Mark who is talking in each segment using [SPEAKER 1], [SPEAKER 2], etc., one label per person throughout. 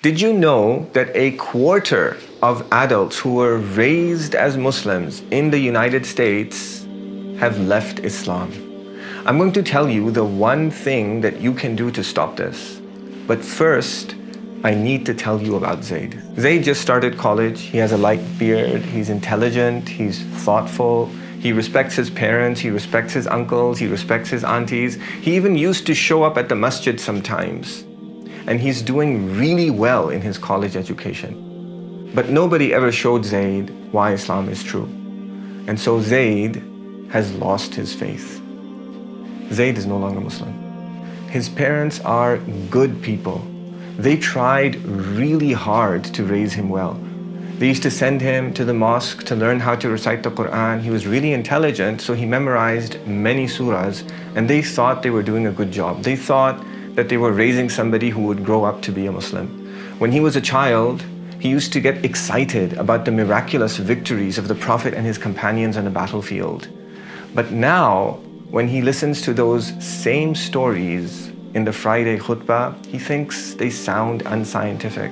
[SPEAKER 1] Did you know that a quarter of adults who were raised as Muslims in the United States have left Islam? I'm going to tell you the one thing that you can do to stop this. But first, I need to tell you about Zaid. Zaid just started college. He has a light beard. He's intelligent. He's thoughtful. He respects his parents. He respects his uncles. He respects his aunties. He even used to show up at the masjid sometimes. And he's doing really well in his college education. But nobody ever showed Zaid why Islam is true. And so Zaid has lost his faith. Zaid is no longer Muslim. His parents are good people. They tried really hard to raise him well. They used to send him to the mosque to learn how to recite the Quran. He was really intelligent, so he memorized many surahs, and they thought they were doing a good job. They thought that they were raising somebody who would grow up to be a Muslim. When he was a child, he used to get excited about the miraculous victories of the Prophet and his companions on the battlefield. But now, when he listens to those same stories in the Friday khutbah, he thinks they sound unscientific.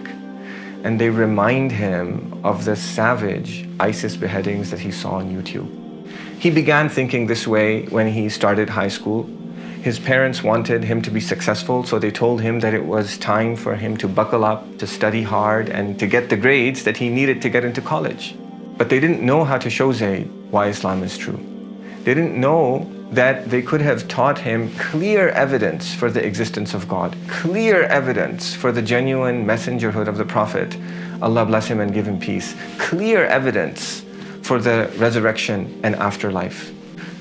[SPEAKER 1] And they remind him of the savage ISIS beheadings that he saw on YouTube. He began thinking this way when he started high school. His parents wanted him to be successful, so they told him that it was time for him to buckle up, to study hard, and to get the grades that he needed to get into college. But they didn't know how to show Zaid why Islam is true. They didn't know that they could have taught him clear evidence for the existence of God, clear evidence for the genuine messengerhood of the Prophet, Allah bless him and give him peace, clear evidence for the resurrection and afterlife.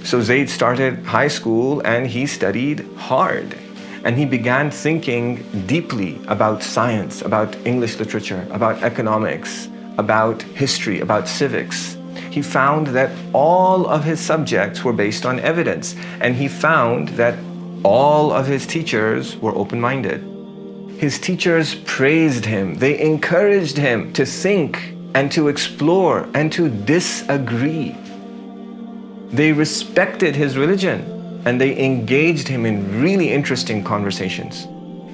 [SPEAKER 1] So Zaid started high school and he studied hard. And he began thinking deeply about science, about English literature, about economics, about history, about civics. He found that all of his subjects were based on evidence. And he found that all of his teachers were open-minded. His teachers praised him. They encouraged him to think and to explore and to disagree. They respected his religion and they engaged him in really interesting conversations.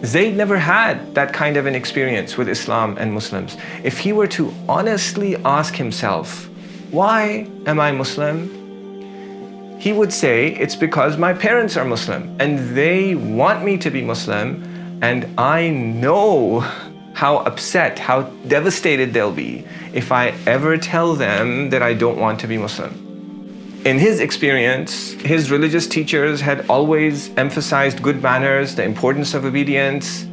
[SPEAKER 1] Zaid never had that kind of an experience with Islam and Muslims. If he were to honestly ask himself, why am I Muslim? He would say, it's because my parents are Muslim and they want me to be Muslim, and I know how upset, how devastated they'll be if I ever tell them that I don't want to be Muslim. In his experience, his religious teachers had always emphasized good manners, the importance of obedience,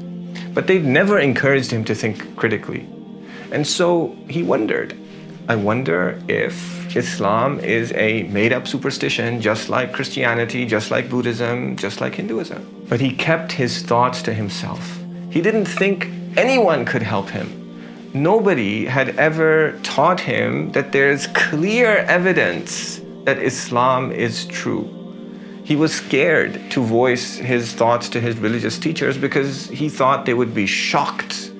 [SPEAKER 1] but they'd never encouraged him to think critically. And so he wondered, I wonder if Islam is a made-up superstition, just like Christianity, just like Buddhism, just like Hinduism. But he kept his thoughts to himself. He didn't think anyone could help him. Nobody had ever taught him that there's clear evidence that Islam is true. He was scared to voice his thoughts to his religious teachers because he thought they would be shocked,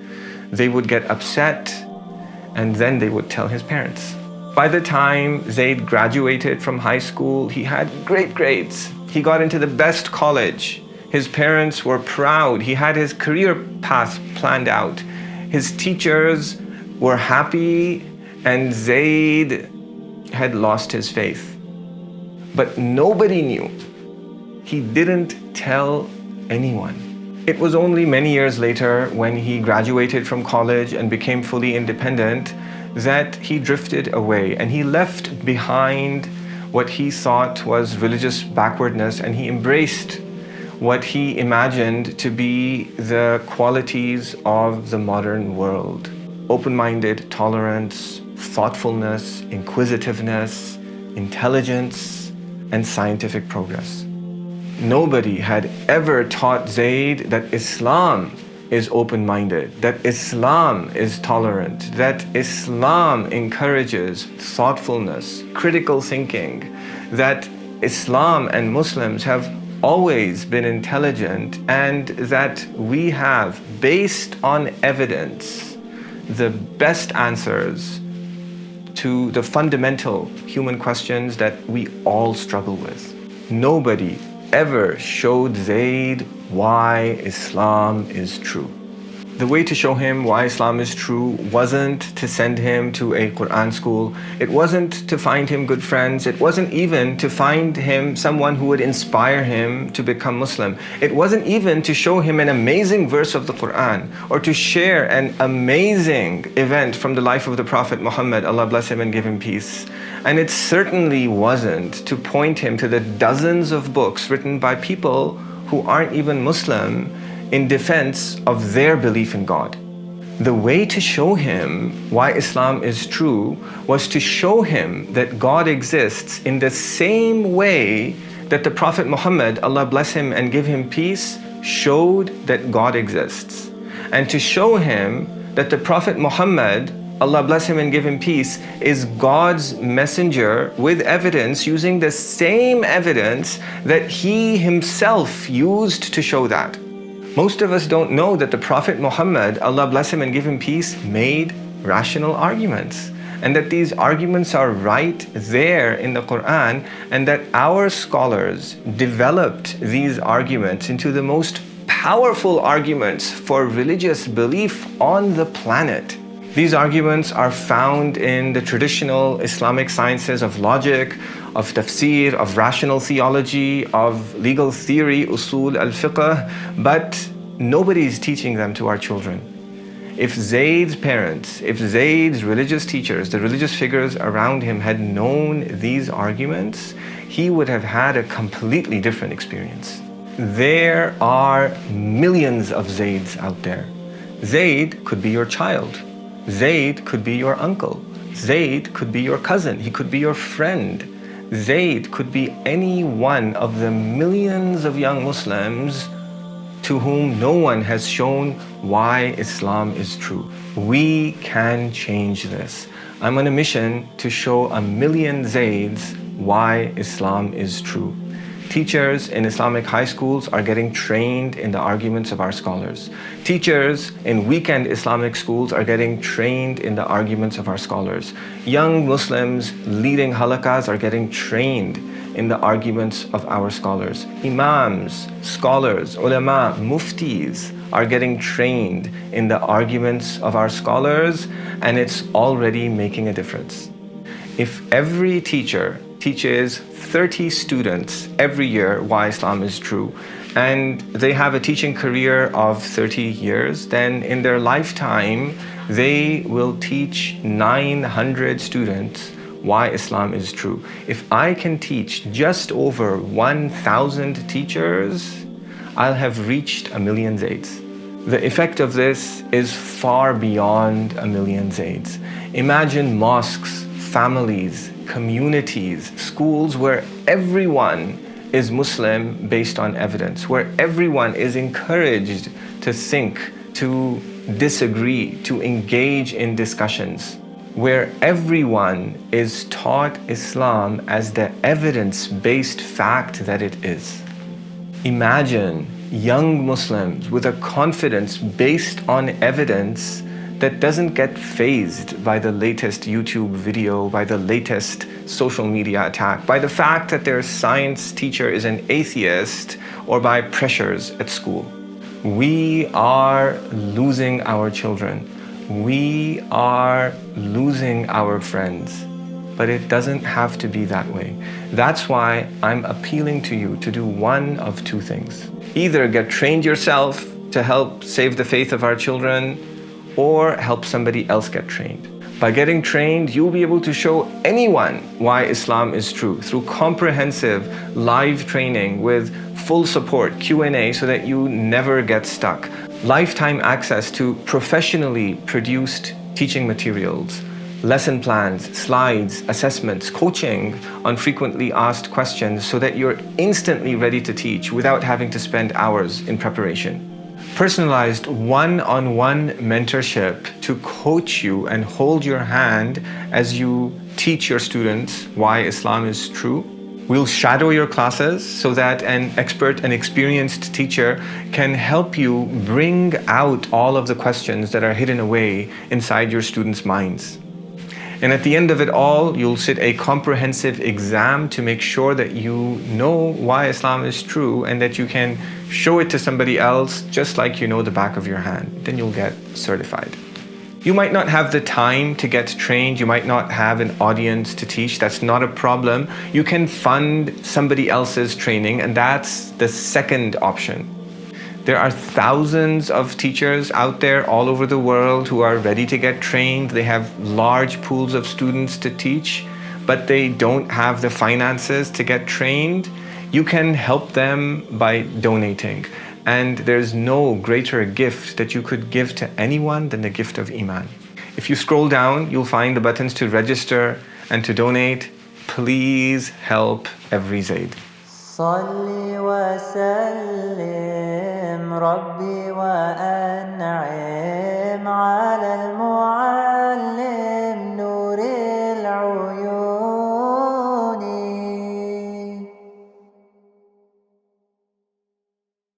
[SPEAKER 1] they would get upset, and then they would tell his parents. By the time Zaid graduated from high school, he had great grades. He got into the best college. His parents were proud. He had his career path planned out. His teachers were happy, and Zaid had lost his faith. But nobody knew. He didn't tell anyone. It was only many years later, when he graduated from college and became fully independent, that he drifted away and he left behind what he thought was religious backwardness, and he embraced what he imagined to be the qualities of the modern world: open-minded tolerance, thoughtfulness, inquisitiveness, intelligence, and scientific progress. Nobody had ever taught Zaid that Islam is open-minded, that Islam is tolerant, that Islam encourages thoughtfulness, critical thinking, that Islam and Muslims have always been intelligent, and that we have, based on evidence, the best answers to the fundamental human questions that we all struggle with. Nobody ever showed Zaid why Islam is true. The way to show him why Islam is true wasn't to send him to a Quran school. It wasn't to find him good friends. It wasn't even to find him someone who would inspire him to become Muslim. It wasn't even to show him an amazing verse of the Quran or to share an amazing event from the life of the Prophet Muhammad, Allah bless him and give him peace. And it certainly wasn't to point him to the dozens of books written by people who aren't even Muslim in defense of their belief in God. The way to show him why Islam is true was to show him that God exists in the same way that the Prophet Muhammad, Allah bless him and give him peace, showed that God exists. And to show him that the Prophet Muhammad, Allah bless him and give him peace, is God's messenger with evidence, using the same evidence that he himself used to show that. Most of us don't know that the Prophet Muhammad, Allah bless him and give him peace, made rational arguments, and that these arguments are right there in the Quran, and that our scholars developed these arguments into the most powerful arguments for religious belief on the planet. These arguments are found in the traditional Islamic sciences of logic, of tafsir, of rational theology, of legal theory, usul al-fiqh, but nobody is teaching them to our children. If Zaid's parents, if Zaid's religious teachers, the religious figures around him had known these arguments, he would have had a completely different experience. There are millions of Zaids out there. Zaid could be your child. Zaid could be your uncle. Zaid could be your cousin. He could be your friend. Zaid could be any one of the millions of young Muslims to whom no one has shown why Islam is true. We can change this. I'm on a mission to show a million Zaids why Islam is true. Teachers in Islamic high schools are getting trained in the arguments of our scholars. Teachers in weekend Islamic schools are getting trained in the arguments of our scholars. Young Muslims leading halakas are getting trained in the arguments of our scholars. Imams, scholars, ulama, muftis are getting trained in the arguments of our scholars, and it's already making a difference. If every teacher teaches 30 students every year why Islam is true, and they have a teaching career of 30 years, then in their lifetime, they will teach 900 students why Islam is true. If I can teach just over 1,000 teachers, I'll have reached a million Zaids. The effect of this is far beyond a million Zaids. Imagine mosques, families, communities, schools where everyone is Muslim based on evidence, where everyone is encouraged to think, to disagree, to engage in discussions, where everyone is taught Islam as the evidence-based fact that it is. Imagine young Muslims with a confidence based on evidence that doesn't get fazed by the latest YouTube video, by the latest social media attack, by the fact that their science teacher is an atheist, or by pressures at school. We are losing our children. We are losing our friends. But it doesn't have to be that way. That's why I'm appealing to you to do one of two things. Either get trained yourself to help save the faith of our children, or help somebody else get trained. By getting trained, you'll be able to show anyone why Islam is true through comprehensive live training with full support, Q&A, so that you never get stuck. Lifetime access to professionally produced teaching materials, lesson plans, slides, assessments, coaching on frequently asked questions so that you're instantly ready to teach without having to spend hours in preparation. Personalized one-on-one mentorship to coach you and hold your hand as you teach your students why Islam is true. We'll shadow your classes so that an expert and experienced teacher can help you bring out all of the questions that are hidden away inside your students' minds. And at the end of it all, you'll sit a comprehensive exam to make sure that you know why Islam is true and that you can show it to somebody else just like you know the back of your hand. Then you'll get certified. You might not have the time to get trained. You might not have an audience to teach. That's not a problem. You can fund somebody else's training, and that's the second option. There are thousands of teachers out there all over the world who are ready to get trained. They have large pools of students to teach, but they don't have the finances to get trained. You can help them by donating. And there's no greater gift that you could give to anyone than the gift of Iman. If you scroll down, you'll find the buttons to register and to donate. Please help every Zaid.
[SPEAKER 2] صل وسلم ربي